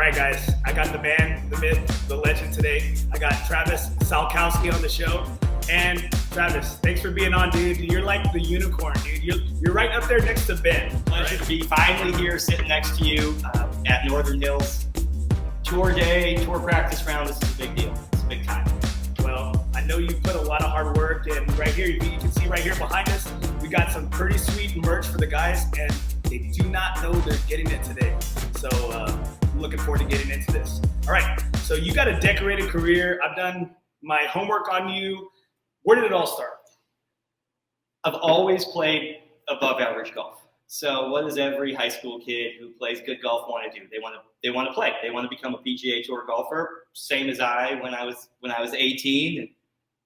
right, guys, I got the man, the myth, the legend today. I got Travis Salkwoski on the show. And Travis, thanks for being on, dude. You're like the unicorn, dude. You're right up there next to Ben. Pleasure to be finally here sitting next to you at Northern Hills. Tour day, tour practice round. This is a big deal. It's a big time. Well, I know you put a lot of hard work, and right here, you can see right here behind us, we got some pretty sweet merch for the guys, and they do not know they're getting it today. So looking forward to getting into this. All right, so you got a decorated career. I've done my homework on you. Where did it all start? I've always played above average golf. So what does every high school kid who plays good golf want to do? They want to play. They want to become a PGA Tour golfer. Same as I when I was 18, and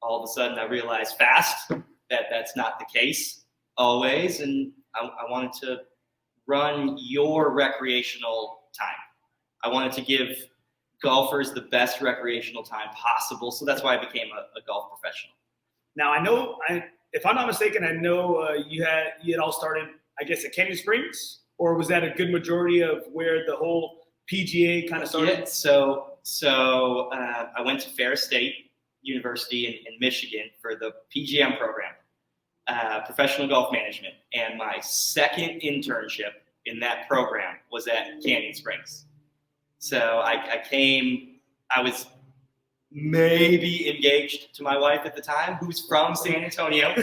all of a sudden I realized fast that that's not the case always, and I wanted to run your recreational time. I wanted to give golfers the best recreational time possible, so that's why I became a golf professional. Now I know, if I'm not mistaken, I know you had all started, I guess, at Canyon Springs, or was that a good majority of where the whole PGA kind of started? Yeah, so I went to Ferris State University in Michigan for the PGM program, professional golf management, and my second internship in that program was at Canyon Springs. So I was maybe engaged to my wife at the time, who's from San Antonio.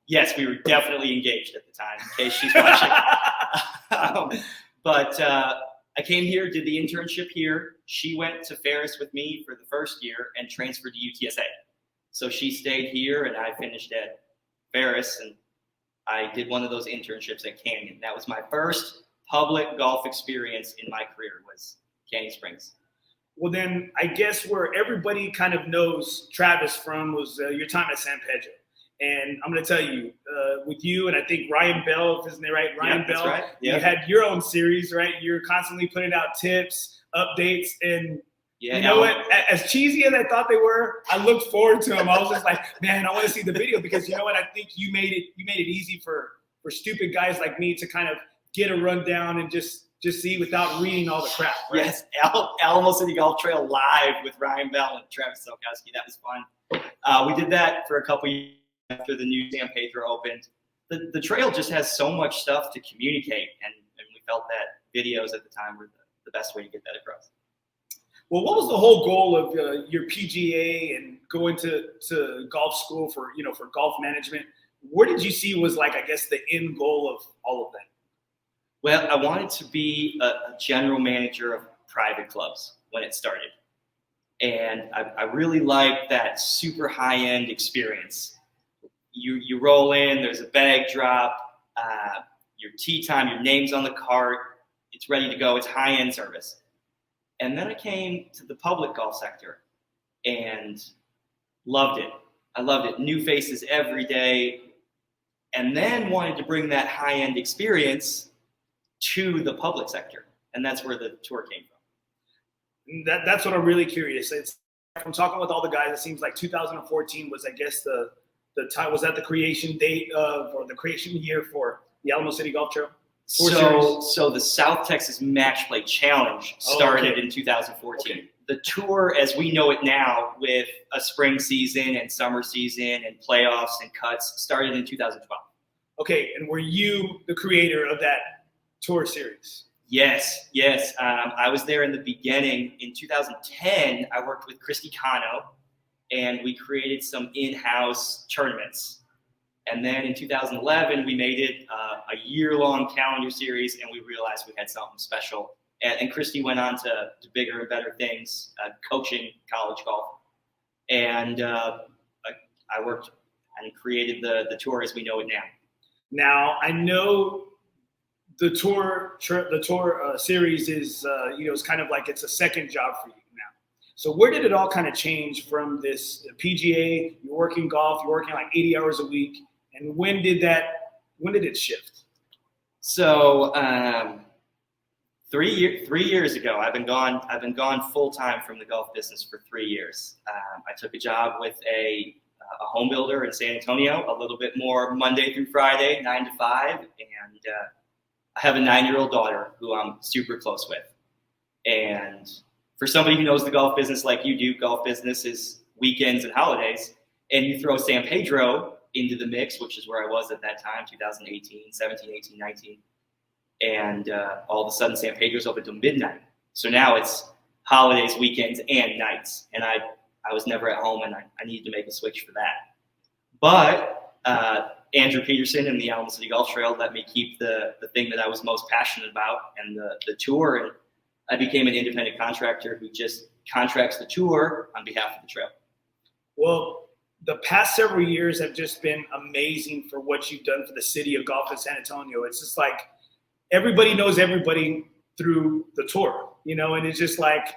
Yes, we were definitely engaged at the time, in case she's watching. But I came here, did the internship here. She went to Ferris with me for the first year and transferred to UTSA. So she stayed here, and I finished at Ferris, and I did one of those internships at Canyon. That was my first public golf experience in my career, was Canyon Springs. Well, then I guess where everybody kind of knows Travis from was your time at San Pedro. And I'm going to tell you, with you and I think Ryan Bell, isn't it right? Ryan Bell, right. Yeah. You had your own series, right? You're constantly putting out tips, updates, and you know what? As cheesy as I thought they were, I looked forward to them. I was just like, man, I want to see the video, because you know what? I think you made it easy for stupid guys like me to kind of get a rundown and just see without reading all the crap. Right? Yes, Alamo City Golf Trail live with Ryan Bell and Travis Salkwoski. That was fun. We did that for a couple years after the new San Pedro opened. The trail just has so much stuff to communicate, and we felt that videos at the time were the best way to get that across. Well, what was the whole goal of your PGA and going to golf school for golf management? Where did you see was, like, I guess, the end goal of all of that? Well, I wanted to be a general manager of private clubs when it started. And I really liked that super high-end experience. You roll in, there's a bag drop, your tee time, your name's on the cart, it's ready to go, it's high-end service. And then I came to the public golf sector and loved it. I loved it. New faces every day. And then wanted to bring that high-end experience to the public sector. And that's where the tour came from. That's what I'm really curious. It's from talking with all the guys, it seems like 2014 was, I guess, the time. Was that the creation date or the creation year for the Alamo City Golf Trail? So the South Texas MatchPlay Challenge started in 2014. Okay. The tour, as we know it now, with a spring season and summer season and playoffs and cuts, started in 2012. Okay, and were you the creator of that tour series? Yes. I was there in the beginning. In 2010, I worked with Christy Cano, and we created some in-house tournaments. And then in 2011, we made it a year-long calendar series, and we realized we had something special. And Christy went on to bigger and better things, coaching college golf. And I worked and created the tour as we know it now. Now, I know the tour series is, it's kind of like it's a second job for you now. So where did it all kind of change from this PGA? You're working golf, you're working like 80 hours a week. And when did it shift? So 3 years ago, I've been gone full time from the golf business for 3 years. I took a job with a home builder in San Antonio, a little bit more Monday through Friday, 9 to 5, and I have a 9-year-old daughter who I'm super close with. And for somebody who knows the golf business like you do, golf business is weekends and holidays, and you throw San Pedro into the mix, which is where I was at that time, 2018, 17, 18, 19. And all of a sudden San Pedro's open till midnight. So now it's holidays, weekends, and nights. And I was never at home, and I needed to make a switch for that. But Andrew Peterson and the Alamo City Golf Trail let me keep the thing that I was most passionate about, and the tour. And I became an independent contractor who just contracts the tour on behalf of the trail. Well, the past several years have just been amazing for what you've done for the city of golf in San Antonio. It's just like everybody knows everybody through the tour, you know, and it's just like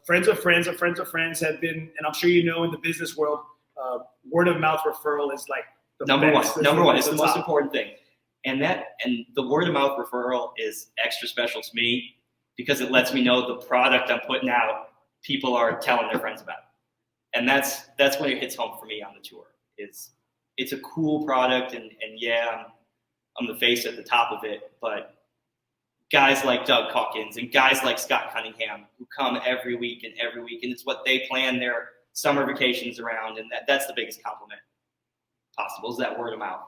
friends of friends of friends of friends have been, and I'm sure you know in the business world, word of mouth referral is like the number one. It's the most top. important thing. And the word of mouth referral is extra special to me because it lets me know the product I'm putting out, people are telling their friends about. And that's when it hits home for me on the tour. It's a cool product, and yeah, I'm the face at the top of it, but guys like Doug Hawkins and guys like Scott Cunningham who come every week, and it's what they plan their summer vacations around, and that's the biggest compliment possible is that word of mouth.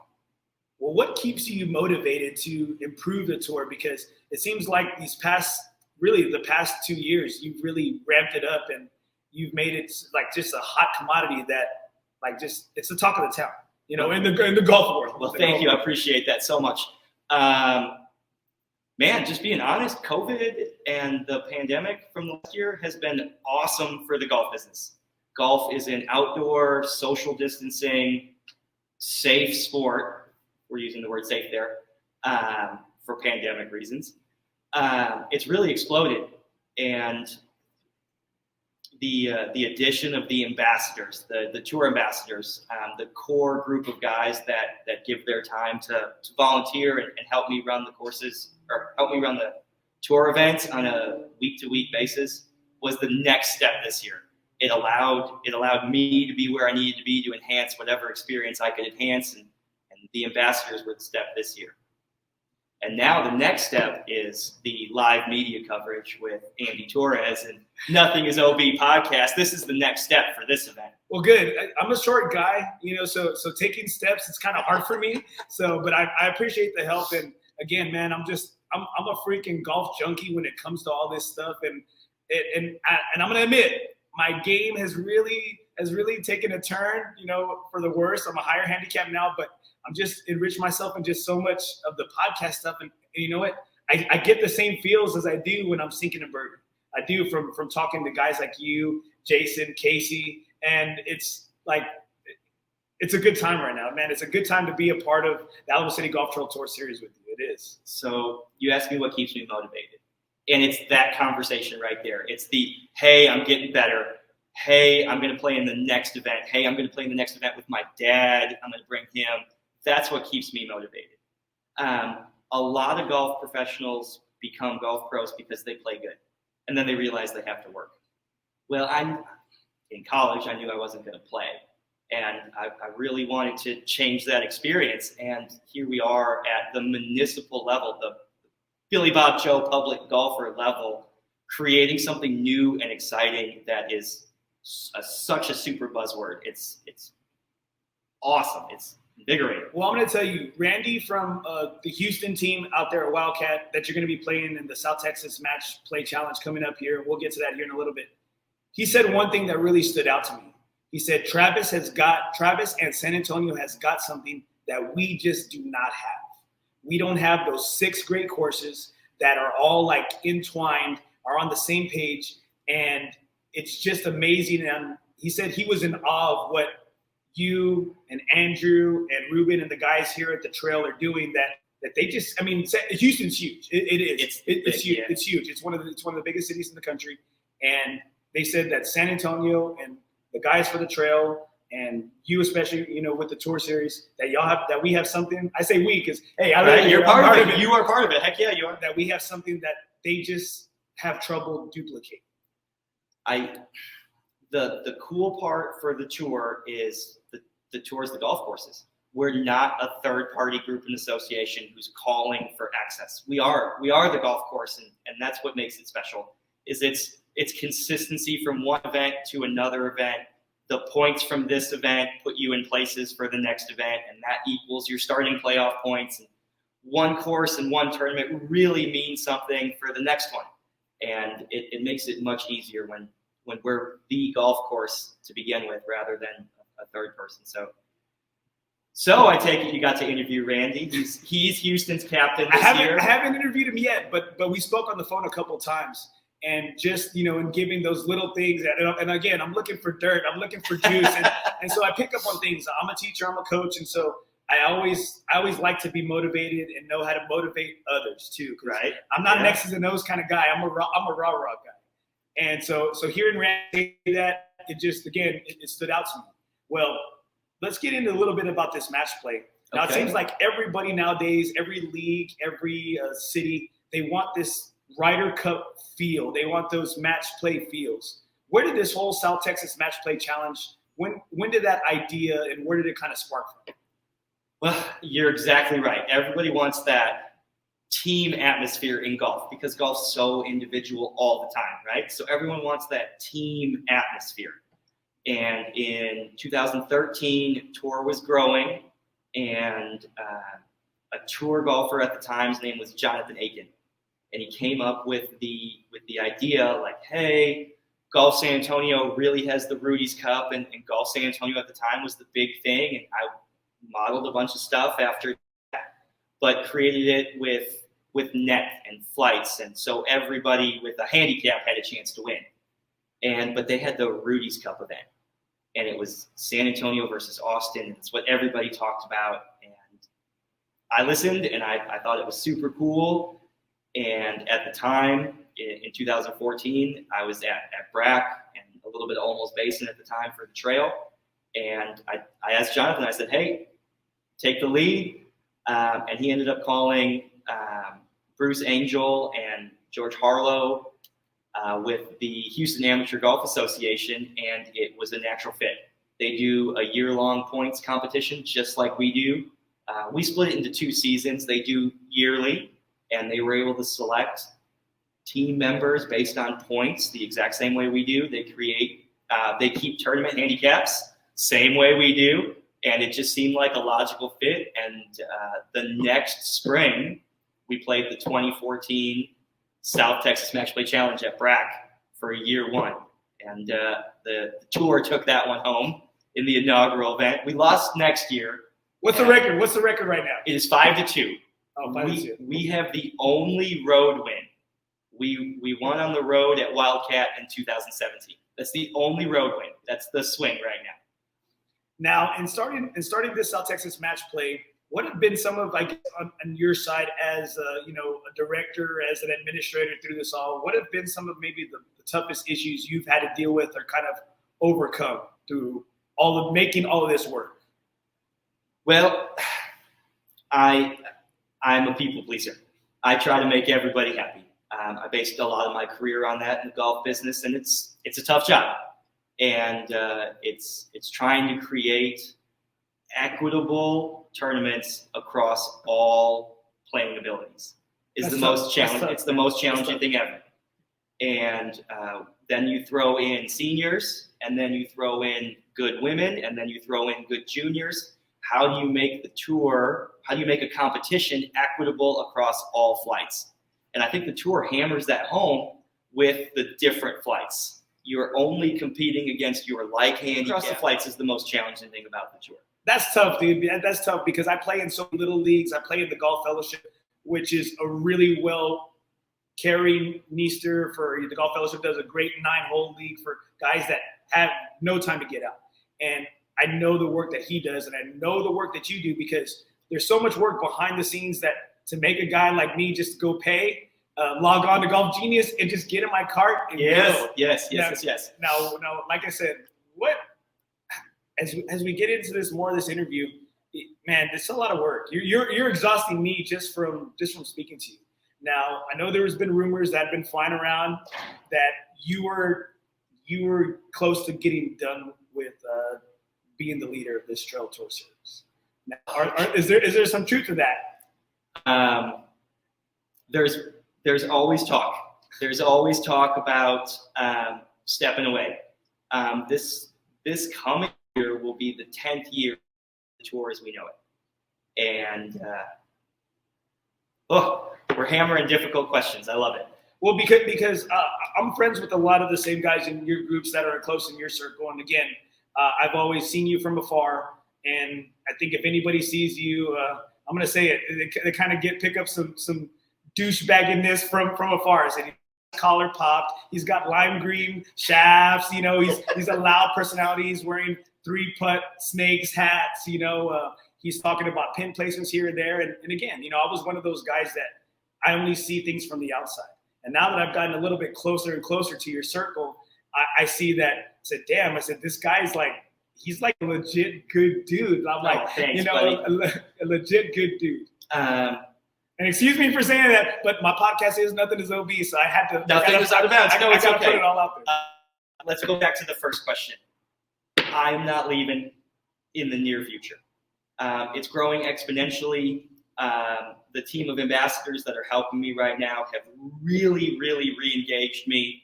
Well, what keeps you motivated to improve the tour? Because it seems like the past 2 years, you've really ramped it up and you've made it like just a hot commodity that like just it's the talk of the town, you know, in the golf world. Well, thank you. I appreciate that so much. Man, just being honest, COVID and the pandemic from last year has been awesome for the golf business. Golf is an outdoor, social distancing, safe sport. We're using the word safe there for pandemic reasons. It's really exploded. And the addition of the ambassadors, the tour ambassadors, the core group of guys that give their time to volunteer and help me run the courses or help me run the tour events on a week-to-week basis was the next step this year. It allowed me to be where I needed to be to enhance whatever experience I could enhance, and the ambassadors were the step this year. And now the next step is the live media coverage with Andy Torres and NothingisOB podcast. This is the next step for this event. Well, good. I'm a short guy, you know, so taking steps, it's kind of hard for me. But I appreciate the help. And again, man, I'm a freaking golf junkie when it comes to all this stuff. And I'm going to admit, my game has really taken a turn, you know, for the worse. I'm a higher handicap now, but I'm just enriched myself in just so much of the podcast stuff. And you know what? I get the same feels as I do when I'm sinking a burger. I do from talking to guys like you, Jason, Casey, and it's like, it's a good time right now, man. It's a good time to be a part of the Alamo City Golf Trail Tour Series with you. It is. So you asked me what keeps me motivated. And it's that conversation right there. It's the, hey, I'm getting better. Hey, I'm going to play in the next event. Hey, I'm going to play in the next event with my dad. I'm going to bring him. That's what keeps me motivated. A lot of golf professionals become golf pros because they play good. And then they realize they have to work. Well, in college, I knew I wasn't going to play. And I really wanted to change that experience. And here we are at the municipal level, the Billy Bob Joe public golfer level, creating something new and exciting that is such a super buzzword. It's awesome. It's invigorating. Well, I'm going to tell you, Randy from the Houston team out there at Wildcat that you're going to be playing in the South Texas MatchPlay Challenge coming up here. We'll get to that here in a little bit. He said one thing that really stood out to me. He said Travis and San Antonio has got something that we just do not have. We don't have those 6 great courses that are all like entwined, are on the same page, and it's just amazing. And he said he was in awe of what you and Andrew and Ruben and the guys here at the trail are doing. That they just, I mean, Houston's huge. It is. It's huge. Yeah. It's huge. It's one of the biggest cities in the country, and they said that San Antonio and the guys for the trail, and you especially, you know, with the tour series, that we have something. I say we because, hey, you're part of it. You are part of it. Heck yeah, you are. That we have something that they just have trouble duplicating. The cool part for the tour is the tours, the golf courses. We're not a third-party group and association who's calling for access. We are the golf course, and that's what makes it special. is it's consistency from one event to another event. The points from this event put you in places for the next event, and that equals your starting playoff points. And one course and one tournament really means something for the next one. And it makes it much easier when we're the golf course to begin with rather than a third person. So I take it you got to interview Randy. He's Houston's captain this year. I haven't interviewed him yet, but we spoke on the phone a couple of times. And just, in giving those little things, and again, I'm looking for dirt, I'm looking for juice, and so I pick up on things. I'm a teacher, I'm a coach, and so I always like to be motivated and know how to motivate others too. Right. I'm not an X's and O's kind of guy. I'm a rah guy. And so hearing Randy say that, it stood out to me. Well, let's get into a little bit about this match play. Now, It seems like everybody nowadays, every league, every city, they want this Ryder Cup feel. They want those match play feels. Where did this whole South Texas Match Play Challenge, when did that idea and where did it kind of spark from? Well, you're exactly right. Everybody wants that team atmosphere in golf because golf's so individual all the time, right? So everyone wants that team atmosphere. And in 2013, tour was growing, and a tour golfer at the time, his name was Jonathan Aiken. And he came up with the idea like, hey, Golf San Antonio really has the Rudy's Cup, and Golf San Antonio at the time was the big thing. And I modeled a bunch of stuff after that, but created it with net and flights. And so everybody with a handicap had a chance to win. But they had the Rudy's Cup event. And it was San Antonio versus Austin. It's what everybody talked about. And I listened, and I thought it was super cool. And at the time, in 2014, I was at Brack and a little bit of Olmos Basin at the time for the trail. And I asked Jonathan, I said, hey, take the lead. And he ended up calling Bruce Angel and George Harlow with the Houston Amateur Golf Association, and it was a natural fit. They do a year-long points competition just like we do. We split it into 2 seasons. They do yearly. And they were able to select team members based on points the exact same way we do. They keep tournament handicaps, same way we do. And it just seemed like a logical fit. And the next spring, we played the 2014 South Texas MatchPlay Challenge at Brack for year 1. And the tour took that one home in the inaugural event. We lost next year. What's the record? What's the record right now? It is 5-2. Oh, we have the only road win. We won on the road at Wildcat in 2017. That's the only road win. That's the swing right now. Now, in starting this South Texas Match Play, what have been some of, like, on your side as a director, as an administrator through this all? What have been some of maybe the toughest issues you've had to deal with or kind of overcome through making all of this work? Well, I'm a people pleaser. I try to make everybody happy. I based a lot of my career on that in the golf business, and it's a tough job. And it's trying to create equitable tournaments across all playing abilities. It's the most challenging thing ever. And then you throw in seniors, and then you throw in good women, and then you throw in good juniors. How do you make a competition equitable across all flights? And I think the tour hammers that home with the different flights. You're only competing against your like handicap. Across the flights is the most challenging thing about the tour. That's tough, dude. That's tough because I play in so little leagues. I play in the Golf Fellowship, which is a really well carrying Neester for the Golf Fellowship. Does a great 9-hole league for guys that have no time to get out. And I know the work that he does, and I know the work that you do because there's so much work behind the scenes that to make a guy like me just go pay, log on to Golf Genius and just get in my cart and go. Yes. Now, like I said, as we get into this more of this interview, man, it's a lot of work. You're exhausting me just from speaking to you. Now, I know there's been rumors that have been flying around that you were close to getting done with being the leader of this Trail Tour series. Now, is there some truth to that? There's always talk. There's always talk about stepping away. This coming year will be the 10th year of the tour as we know it. And we're hammering difficult questions. I love it. Well, because I'm friends with a lot of the same guys in your groups that are close in your circle. And again, I've always seen you from afar. And I think if anybody sees you, I'm going to say it, they kind of pick up some douchebagginess from afar. So his collar popped. He's got lime green shafts. You know, he's a loud personality. He's wearing 3-putt snakes hats. You know, he's talking about pin placements here and there. And again, you know, I was one of those guys that I only see things from the outside. And now that I've gotten a little bit closer and closer to your circle, I see that. I said, damn, I said, this guy's like, he's like a legit good dude. And I'm like, thanks, you know, a legit good dude. And excuse me for saying that, but my podcast is NothingisOB, so I had to. Nothing is out of bounds. No, it's okay. Put it all out there. Let's go back to the first question. I'm not leaving in the near future. It's growing exponentially. The team of ambassadors that are helping me right now have really, really re-engaged me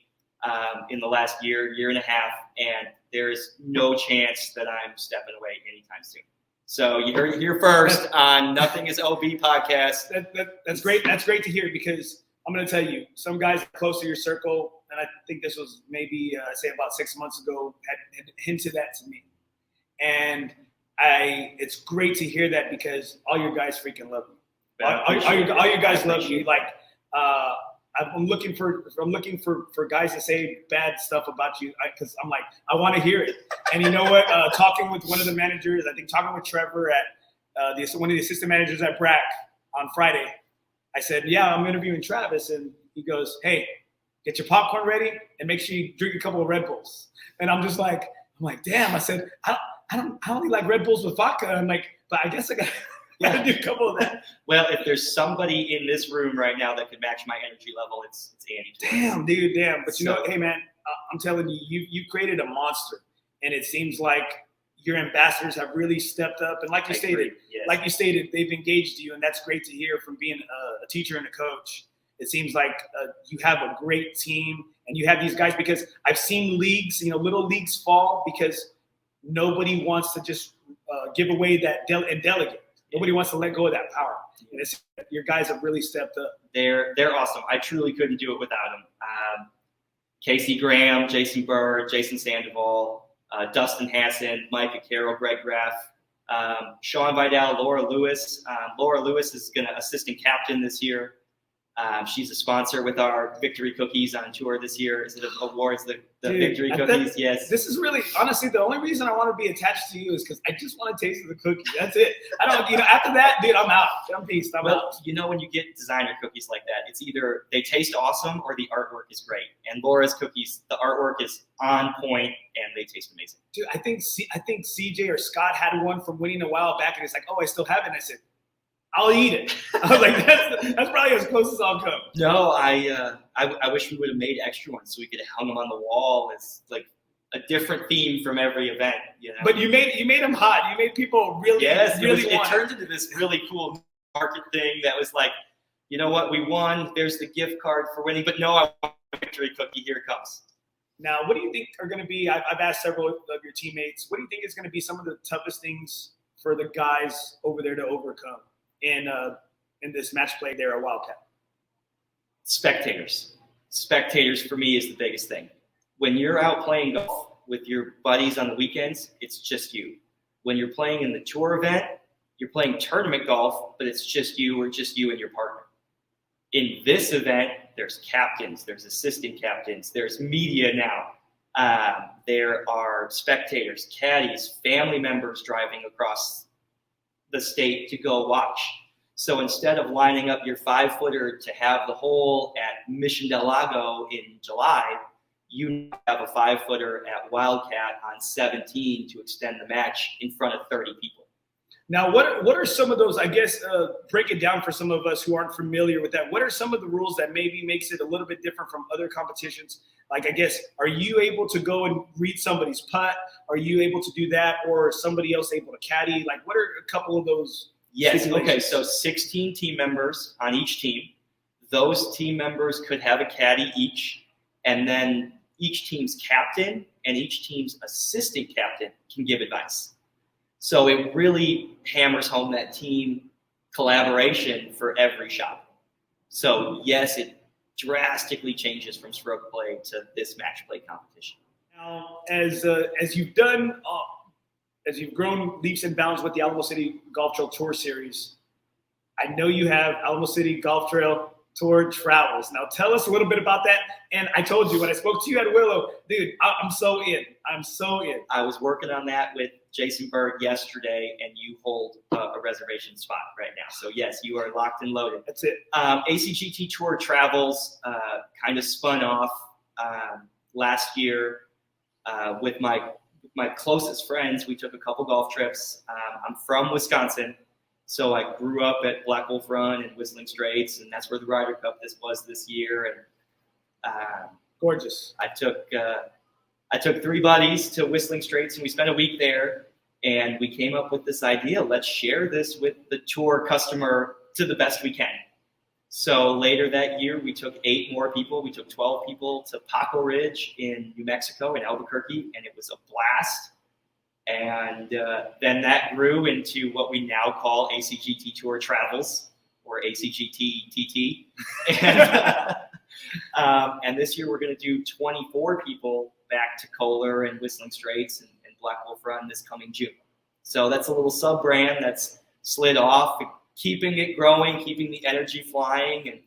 in the last year and a half, and there's no chance that I'm stepping away anytime soon. So you heard it here first on NothingisOB podcast. That's great. That's great to hear, because I'm going to tell you, some guys close to your circle, and I think this was maybe say about 6 months ago, had hinted that to me, and it's great to hear that, because all your guys freaking love you. All your guys love you. Like, I'm looking for guys to say bad stuff about you, because I'm like, I want to hear it. And you know what? Talking with one of the managers, I think talking with Trevor at one of the assistant managers at BRAC on Friday, I said, yeah, I'm interviewing Travis, and he goes, hey, get your popcorn ready and make sure you drink a couple of Red Bulls. And I'm like, damn. I said, I only like Red Bulls with vodka. I'm like, but I guess I got. Yeah, do a couple of that. Well, if there's somebody in this room right now that could match my energy level, it's Andy. Damn, dude, damn. But you know, hey, man, I'm telling you, you created a monster, and it seems like your ambassadors have really stepped up. And like you stated, they've engaged you, and that's great to hear from being a teacher and a coach. It seems like you have a great team, and you have these guys, because I've seen leagues, you know, little leagues fall because nobody wants to just give away that and delegate. Nobody wants to let go of that power. And your guys have really stepped up. They're awesome. I truly couldn't do it without them. Casey Graham, Jason Bird, Jason Sandoval, Dustin Hassan, Micah Carroll, Greg Graff, Sean Vidal, Laura Lewis. Laura Lewis is going to assistant captain this year. She's a sponsor with our victory cookies on tour this year. Is it awards, the Dude, victory cookies? Yes. This is really, honestly, the only reason I want to be attached to you is because I just want to taste the cookie. That's it. I don't, you know, after that, dude, I'm out. I'm peaced. I'm out. You know, when you get designer cookies like that, it's either they taste awesome or the artwork is great. And Laura's cookies, the artwork is on point and they taste amazing. Dude, I think CJ or Scott had one from winning a while back, and it's like, oh, I still have it. And I said, I'll eat it. I was like, that's probably as close as I'll come. No, I wish we would have made extra ones so we could have hung them on the wall as like a different theme from every event. You know? But you made them hot. You made people really, it turned into this really cool market thing that was like, you know what, we won. There's the gift card for winning. But no, I want a victory cookie. Here it comes. Now, what do you think are going to be? I've asked several of your teammates. What do you think is going to be some of the toughest things for the guys over there to overcome in this match play there at Wildcat? Spectators. Spectators for me is the biggest thing. When you're out playing golf with your buddies on the weekends, it's just you. When you're playing in the tour event, you're playing tournament golf, but it's just you or just you and your partner. In this event, there's captains, there's assistant captains, there's media now. There are spectators, caddies, family members driving across the state to go watch. So instead of lining up your 5-footer to have the hole at Mission del Lago in July, you have a 5-footer at Wildcat on 17 to extend the match in front of 30 people. Now, what are some of those, I guess, break it down for some of us who aren't familiar with that. What are some of the rules that maybe makes it a little bit different from other competitions? Like, I guess, are you able to go and read somebody's putt? Are you able to do that? Or somebody else able to caddy? Like, what are a couple of those? Yes, okay, so 16 team members on each team. those team members could have a caddy each, and then each team's captain and each team's assistant captain can give advice. So it really hammers home that team collaboration for every shot. So yes, it drastically changes from stroke play to this match play competition. Now, as you've done, as you've grown leaps and bounds with the Alamo City Golf Trail Tour Series, I know you have Alamo City Golf Trail Tour Travels. Now, tell us a little bit about that. And I told you when I spoke to you at Willow, dude, I'm so in. I'm so in. I was working on that with Jason Berg yesterday, and you hold a reservation spot right now. So yes, you are locked and loaded. That's it. ACGT Tour Travels kind of spun off last year with my closest friends. We took a couple golf trips. I'm from Wisconsin, so I grew up at Black Wolf Run and Whistling Straits, and that's where the Ryder Cup was this year. And gorgeous. I took 3 buddies to Whistling Straits, and we spent a week there. And we came up with this idea: let's share this with the tour customer to the best we can. So later that year, we took 8 more people. We took 12 people to Paco Ridge in New Mexico, in Albuquerque, and it was a blast. And then that grew into what we now call ACGT Tour Travels, or ACGT TT. And this year, we're going to do 24 people back to Kohler and Whistling Straits and Black Wolf Run this coming June. So that's a little sub-brand that's slid off, keeping it growing, keeping the energy flying, and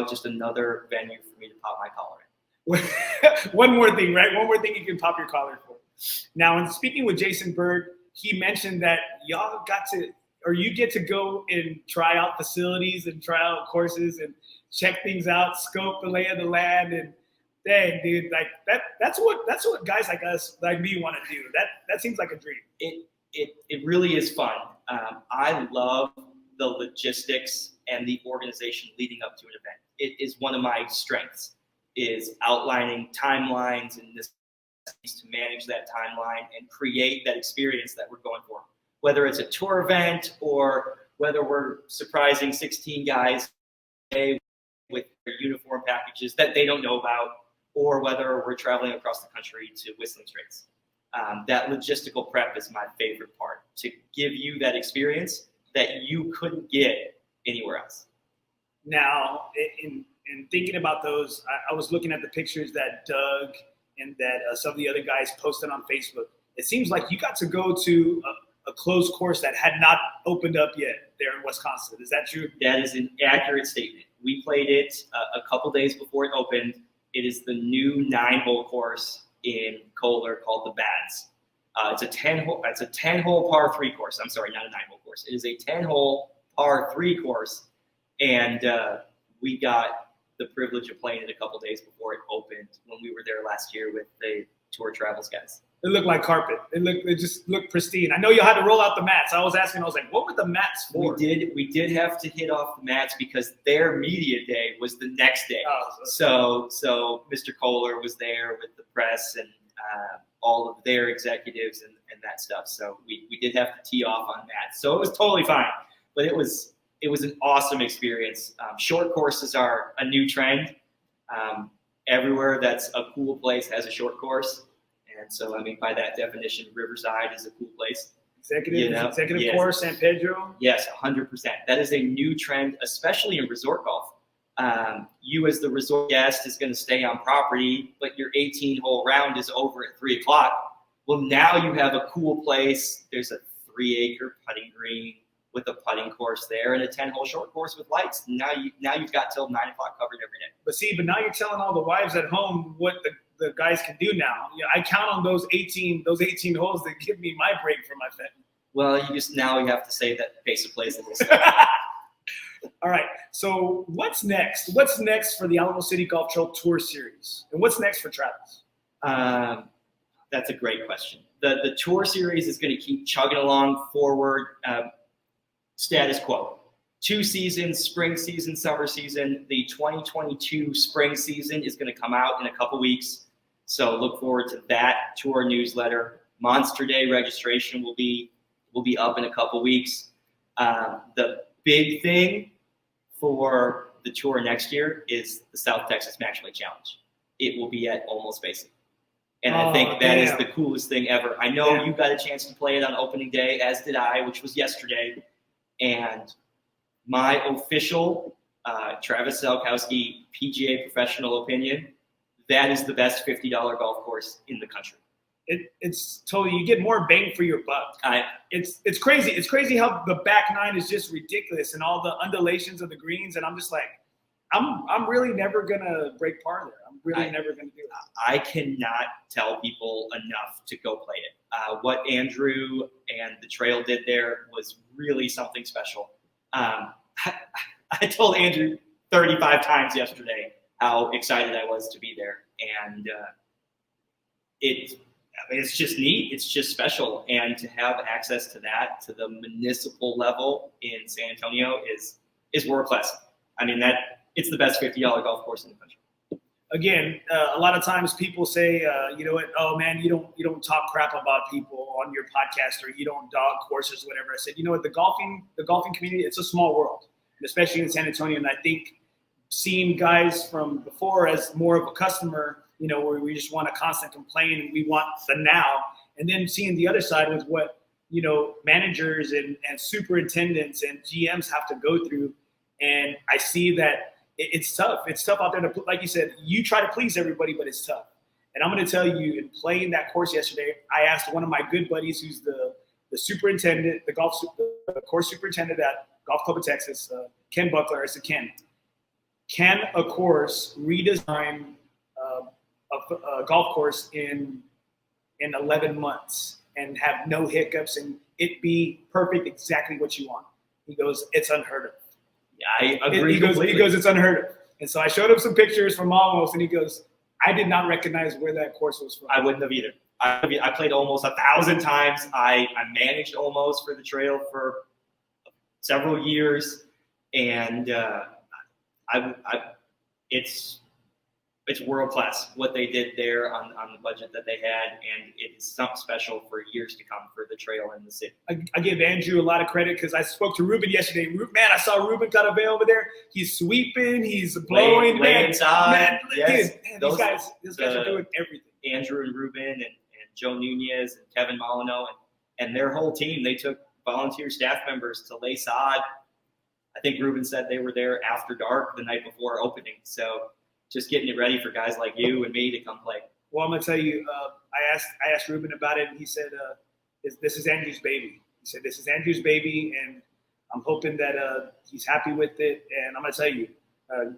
just another venue for me to pop my collar in. One more thing, right? One more thing you can pop your collar for. Now, in speaking with Jason Berg, he mentioned that you get to go and try out facilities and try out courses and check things out, scope the lay of the land, and dang, dude, like that's what guys like us, like me, want to do. That seems like a dream. It really is fun. I love the logistics and the organization leading up to an event. It is one of my strengths, is outlining timelines and this to manage that timeline and create that experience that we're going for. Whether it's a tour event or whether we're surprising 16 guys with their uniform packages that they don't know about, or whether we're traveling across the country to Whistling Straits. That logistical prep is my favorite part, to give you that experience that you couldn't get anywhere else. Now, in thinking about those, I was looking at the pictures that Doug and that some of the other guys posted on Facebook. It seems like you got to go to a closed course that had not opened up yet there in Wisconsin. Is that true? That is an accurate statement. We played it a couple days before it opened. It is the new 9-hole course in Kohler called the Bads. It's a 10-hole par 3 course. I'm sorry, not a 9-hole course. It is a 10-hole par 3 course, and we got the privilege of playing it a couple days before it opened when we were there last year with the Tour Travels guys. It looked like carpet. It just looked pristine. I know you had to roll out the mats. I was like, what were the mats for? We did have to hit off the mats because their media day was the next day. So Mr. Kohler was there with the press and all of their executives and that stuff. So we did have to tee off on mats. So it was totally fine. But it was an awesome experience. Short courses are a new trend. Everywhere that's a cool place has a short course. And so, I mean, by that definition, Riverside is a cool place. Executive course, San Pedro? Yes, 100%. That is a new trend, especially in resort golf. You as the resort guest is going to stay on property, but your 18-hole round is over at 3 o'clock. Well, now you have a cool place. There's a 3-acre putting green with a putting course there and a 10-hole short course with lights. Now you've got till 9 o'clock covered every day. But now you're telling all the wives at home what the guys can do now. I count on those 18 holes that give me my break from my fed. Well, you have to say that the pace of play is a little slow. All right. So what's next? What's next for the Alamo City Golf Trail Tour Series? And what's next for Travis? That's a great question. The Tour Series is going to keep chugging along forward, status quo. 2 seasons, spring season, summer season. The 2022 spring season is going to come out in a couple weeks. So look forward to that tour newsletter. Monster Day registration will be up in a couple weeks. The big thing for the tour next year is the South Texas MatchPlay Challenge. It will be at Almost Basic. And I think that is the coolest thing ever. I know you got a chance to play it on opening day, as did I, which was yesterday. And my official Travis Salkwoski PGA professional opinion, that is the best $50 golf course in the country. It's totally, you get more bang for your buck. It's crazy. It's crazy how the back nine is just ridiculous and all the undulations of the greens. And I'm just like, I'm really never gonna break par there. I'm really never gonna do it. I cannot tell people enough to go play it. What Andrew and the trail did there was really something special. I told Andrew 35 times yesterday how excited I was to be there, and it's just neat. It's just special, and to have access to that, to the municipal level in San Antonio, is world class. I mean, it's the best $50 golf course in the country. Again, a lot of times people say, you know what? Oh man, you don't talk crap about people on your podcast, or you don't dog courses, whatever. I said, you know what? The golfing community, it's a small world, especially in San Antonio. And I think seeing guys from before as more of a customer, you know, where we just want a constant complaint and we want the now, and then seeing the other side with what, you know, managers and superintendents and GMs have to go through. And I see that it's tough. It's tough out there to, like you said, you try to please everybody, but it's tough. And I'm going to tell you, in playing that course yesterday, I asked one of my good buddies, who's the superintendent, the course superintendent at Golf Club of Texas, Ken Buckler. I said, can a course redesign a golf course in 11 months and have no hiccups and it be perfect, exactly what you want? He goes, it's unheard of. Yeah, I agree. He goes, it's unheard of. And so I showed him some pictures from Alamo, and he goes, I did not recognize where that course was from. I wouldn't have either. I played almost 1,000 times. I managed almost for the trail for several years, and it's world class what they did there on the budget that they had, and it's something special for years to come for the trail in the city. I give Andrew a lot of credit because I spoke to Ruben yesterday. Man, I saw Ruben Cadavale over there. He's sweeping, he's blowing. Laying inside. Yes. These guys are doing everything. Andrew and Ruben and Joe Nunez and Kevin Molyneux and their whole team, they took volunteer staff members to lay sod. I think Ruben said they were there after dark the night before opening. So just getting it ready for guys like you and me to come play. Well, I'm gonna tell you, I asked Ruben about it, and he said, "This is Andrew's baby." He said, "This is Andrew's baby, and I'm hoping that he's happy with it." And I'm gonna tell you,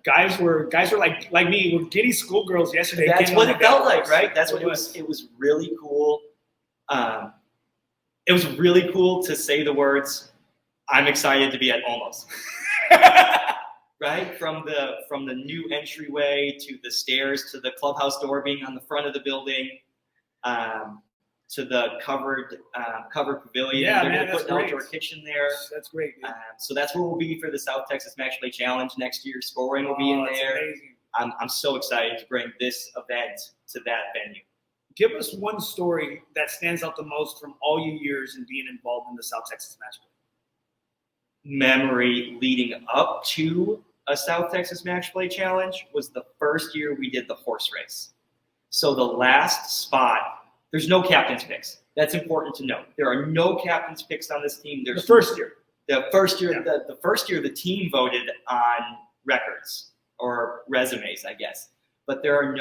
guys were like me, were giddy schoolgirls yesterday. That's what it felt like, right? That's what it was. It was really cool. It was really cool to say the words, "I'm excited to be at Almost." Right? From the new entryway to the stairs to the clubhouse door being on the front of the building, to the covered pavilion. Yeah, They're man, going to put an outdoor kitchen there. That's great. So that's where we'll be for the South Texas MatchPlay Challenge next year. Scoring will be in there. Amazing. I'm so excited to bring this event to that venue. Give us one story that stands out the most from all your years in being involved in the South Texas MatchPlay. Memory leading up to a South Texas MatchPlay Challenge was the first year we did the horse race. So the last spot, there's no captain's picks. That's important to note. There are no captain's picks on this team. There's the first year. The first year the team voted on records or resumes, I guess. But there's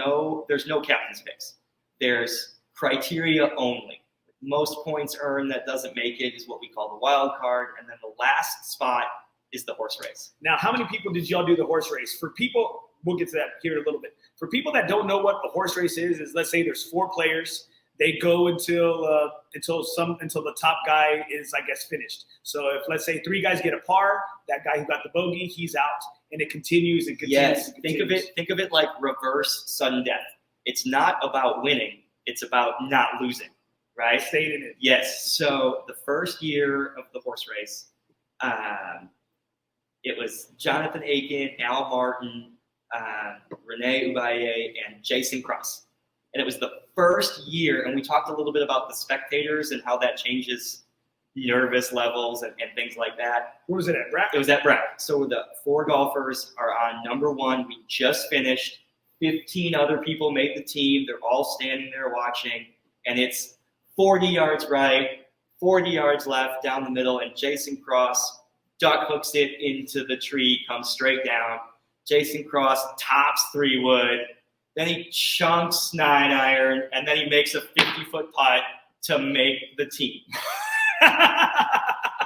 no captain's picks. There's criteria only. Most points earned that doesn't make it is what we call the wild card, and then the last spot is the horse race. Now, how many people did y'all do the horse race? For people, we'll get to that here in a little bit. For people that don't know what the horse race is let's say there's 4 players. They go until the top guy is, I guess, finished. So if, let's say, 3 guys get a par, that guy who got the bogey, he's out, and it continues and continues. Yes, and continues. Think of it like reverse sudden death. It's not about winning; it's about not losing. Right? Staying in it. Yes. So the first year of the horse race, it was Jonathan Aiken, Al Martin, Rene Ubaye, and Jason Cross. And it was the first year, and we talked a little bit about the spectators and how that changes nervous levels and things like that. Where was it at, Brack? It was at Brack. So the 4 golfers are on number 1. We just finished. 15 other people made the team. They're all standing there watching, and it's 40 yards right, 40 yards left down the middle, and Jason Cross duck hooks it into the tree, comes straight down. Jason Cross tops 3-wood, then he chunks 9-iron, and then he makes a 50-foot putt to make the team.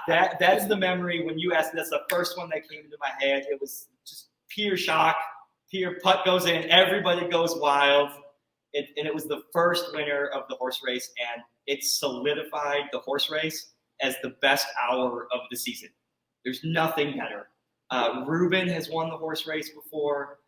That's the memory. When you asked, that's the first one that came into my head. It was just pure shock. Pure putt goes in, everybody goes wild. And it was the first winner of the horse race, and it solidified the horse race as the best hour of the season. There's nothing better. Ruben has won the horse race before.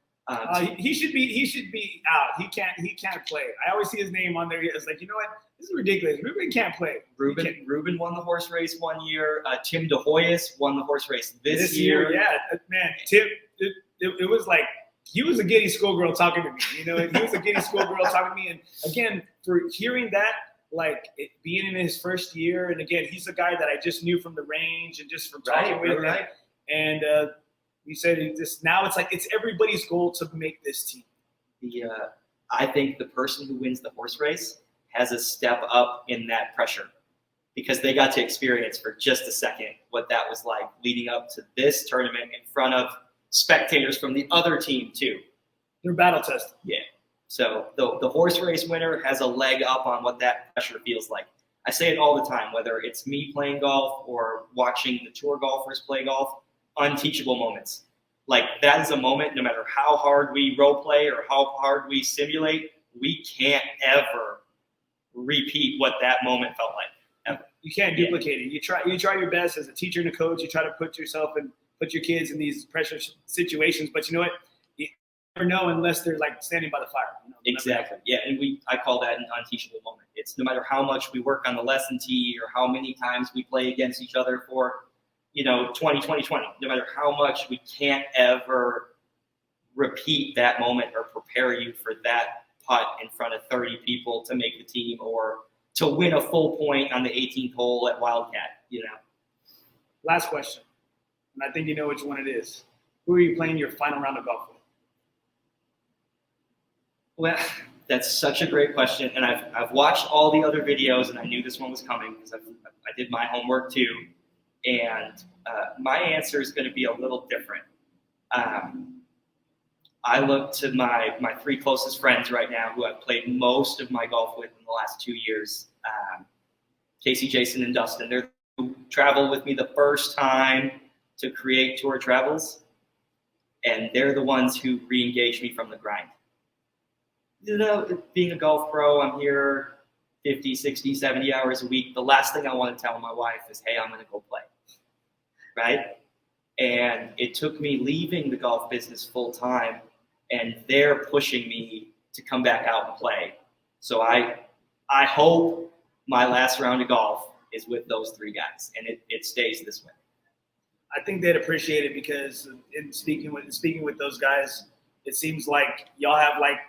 He should be out. He can't play. I always see his name on there. It's like, you know what? This is ridiculous. Ruben can't play. Ruben won the horse race one year. Tim DeHoyas won the horse race this year. Yeah, man. Tim, it was like he was a giddy schoolgirl talking to me. You know, he was a giddy schoolgirl talking to me. And again, for hearing that, like it being in his first year, and again, he's a guy that I just knew from the range and just from talking with him. Right. And you said now it's like it's everybody's goal to make this team. I think the person who wins the horse race has a step up in that pressure because they got to experience for just a second what that was like leading up to this tournament in front of spectators from the other team too. They're battle tested. Yeah. So the horse race winner has a leg up on what that pressure feels like. I say it all the time, whether it's me playing golf or watching the tour golfers play golf, unteachable moments. Like that is a moment, no matter how hard we role play or how hard we simulate, we can't ever repeat what that moment felt like. Ever. You can't duplicate it. You try your best as a teacher and a coach. You try to put your kids in these pressure situations, but you know what? You never know unless they're like standing by the fire. You know, exactly. Yeah, and I call that an unteachable moment. It's no matter how much we work on the lesson tee or how many times we play against each other for 20, no matter how much, we can't ever repeat that moment or prepare you for that putt in front of 30 people to make the team or to win a full point on the 18th hole at Wildcat, Last question, and I think you know which one it is. Who are you playing your final round of golf with? Well, that's such a great question, and I've watched all the other videos, and I knew this one was coming because I did my homework too. And my answer is going to be a little different. I look to my 3 closest friends right now who I've played most of my golf with in the last 2 years. Casey, Jason, and Dustin. They're who traveled with me the first time to create Tour Travels. And they're the ones who re-engaged me from the grind. Being a golf pro, I'm here 50, 60, 70 hours a week. The last thing I want to tell my wife is, hey, I'm going to go play. Right? And it took me leaving the golf business full time, and they're pushing me to come back out and play. So I hope my last round of golf is with those 3 guys, and it stays this way. I think they'd appreciate it because in speaking with those guys, it seems like y'all have like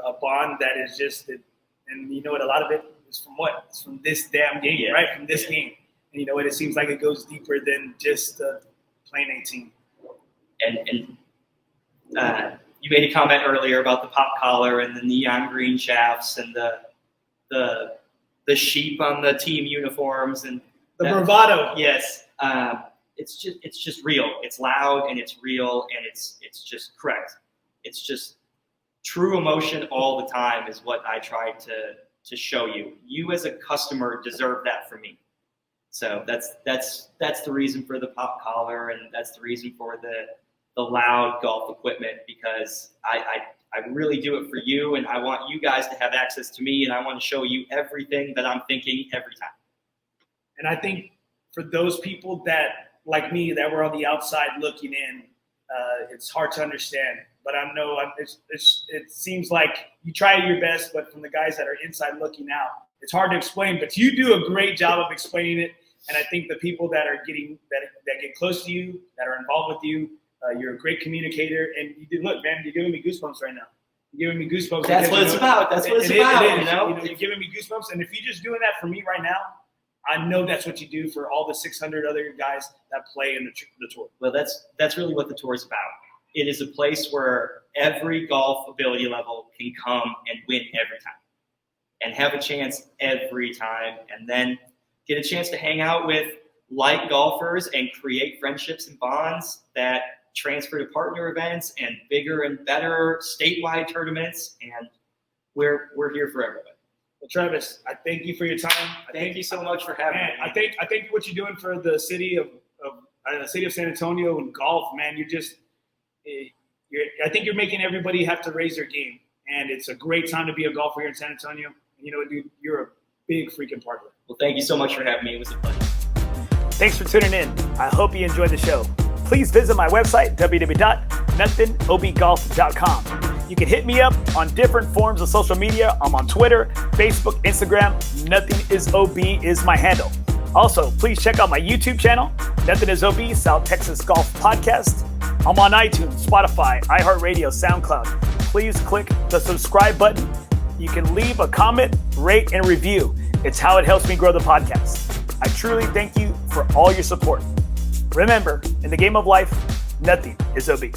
a bond that is just, and you know what, a lot of it is from what? It's from this damn game, right? From this game. And you know what, it seems like it goes deeper than just playing 18. And you made a comment earlier about the pop collar and the neon green shafts and the sheep on the team uniforms and the bravado. Yes, it's just real. It's loud and it's real and it's just correct. It's just true emotion all the time is what I try to show you. You as a customer deserve that from me. So that's the reason for the pop collar, and that's the reason for the loud golf equipment, because I really do it for you, and I want you guys to have access to me, and I want to show you everything that I'm thinking every time. And I think for those people that, like me, that were on the outside looking in, it's hard to understand. But I know it seems like you try your best, but from the guys that are inside looking out, it's hard to explain. But you do a great job of explaining it. And I think the people that are that get close to you, that are involved with you, you're a great communicator. And you do, look, man, you're giving me goosebumps right now. You're giving me goosebumps. That's what it's about. That's what it's about. You're giving me goosebumps. And if you're just doing that for me right now, I know that's what you do for all the 600 other guys that play in the tour. Well, that's really what the tour is about. It is a place where every golf ability level can come and win every time and have a chance every time, and then get a chance to hang out with like golfers and create friendships and bonds that transfer to partner events and bigger and better statewide tournaments. And we're here for everybody. Well, Travis, I thank you for your time. Thank you so much for having me. I think what you're doing for the city of San Antonio and golf, man, I think you're making everybody have to raise their game, and it's a great time to be a golfer here in San Antonio. And you know what, dude, you're a big freaking part of it. Well, thank you so much for having me. It was a pleasure. Thanks for tuning in. I hope you enjoyed the show. Please visit my website, www.NothingisOB.com. You can hit me up on different forms of social media. I'm on Twitter, Facebook, Instagram. NothingisOB is my handle. Also, please check out my YouTube channel, NothingisOB, South Texas Golf Podcast. I'm on iTunes, Spotify, iHeartRadio, SoundCloud. Please click the subscribe button. You can leave a comment, rate, and review. It's how it helps me grow the podcast. I truly thank you for all your support. Remember, in the game of life, nothing is OB.